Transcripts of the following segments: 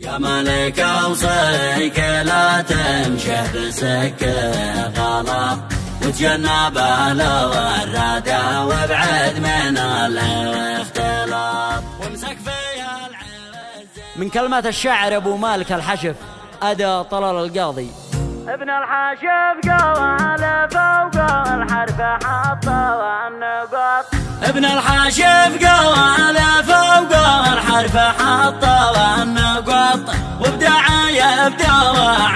يا ملك اوصيك لا تمشه بسكه غلط وتجنب الوردة وابعد من الاختلاط وامسك فيها العز. من كلمات الشاعر ابو مالك الحشف أدى طلال القاضي. ابن الحاشف قوال فوق الحرف حطه والنقاط. ابن الحاشف قوال فوق الحرف حطه والنقاط وابدع يبدع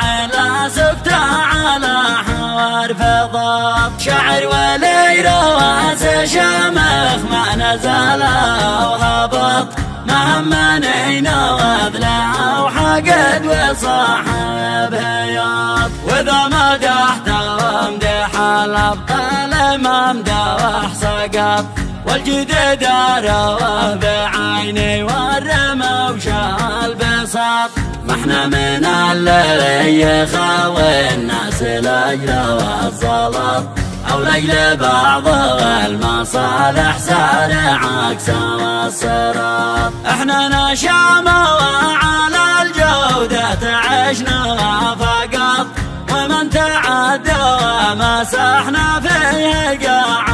على سكته على حرف ضاد. شعر ولي رواس شمخ ما نزل وهبط مهمني نوذله وحقد وصاحب هياط. واذا مدحت وامدح الابطال ما امدح سقط والجدد روى بعيني والرموش البساط. ما احنا من الليخة والناس لاجل والزلط او لاجل بعض المصالح سارع عكس الصراط. احنا نشامة وعلى الجودة عشنا فقط ومن تعدى ومسحنا فيه قاع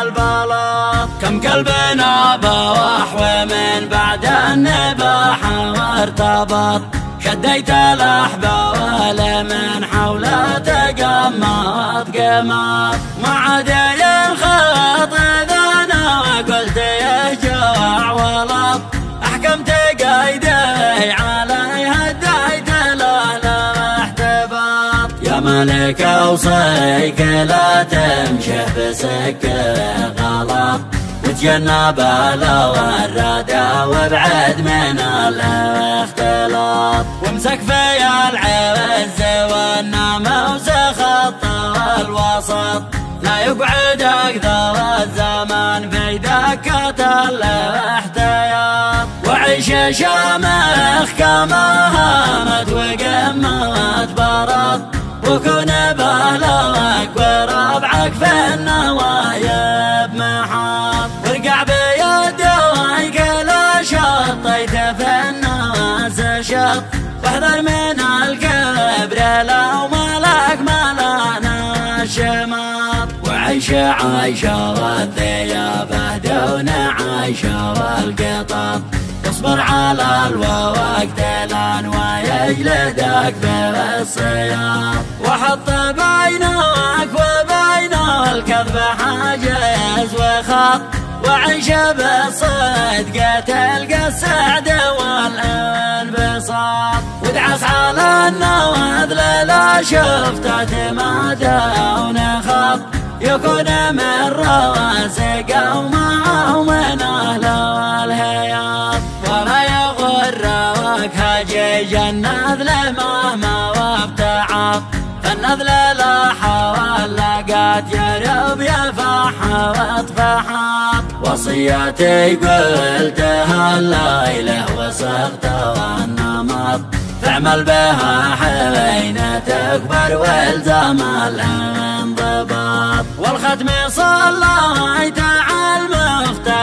البلاط. كم قلبنا بوح ومن بعد النباح وارتبط شديت الأحبال من حوله تقمط قمط وعد ينخط ذانا وقلت يجوع ولط أحكمت قيدي عليه هديت له الاحتباط. يا ملك أوصيك لا تمشه بسكه غلط وتجنب الوردة وابعد من الاختلاط وامسك في العز والنعمة وسخط الوسط لا يقعد أكثر الزمان في دكة الاحتياط. وعيش شامخ كما هامت وقمت برط وكن بهلوك وربعك في النوايب محاط وارقع بيدويك لا شطيت في الناس شط واحذر من الكبر لو ملك ملانا الشماط. وعيش عيشه والثيابه دون عيشه والقطط واصبر على الوقت لان ويجلدك بالصياط وحط بينك وبين الكذب حاجز وخط وعيش بالصدق تلقى السعد والانبساط. وادعس على النواذل لا شفت اعتماده ونخط يكون من رواسق ومعه من اهله الهياط. ولا يغرك هجيج النذل مهما وابتعط فالنذل لا حول لقات يرب يفح واطفحط. وصيتي قلتها الليله وسقت والنمط فاعمل بها حين تكبر والزم الانضباط. والختم صليت على المختار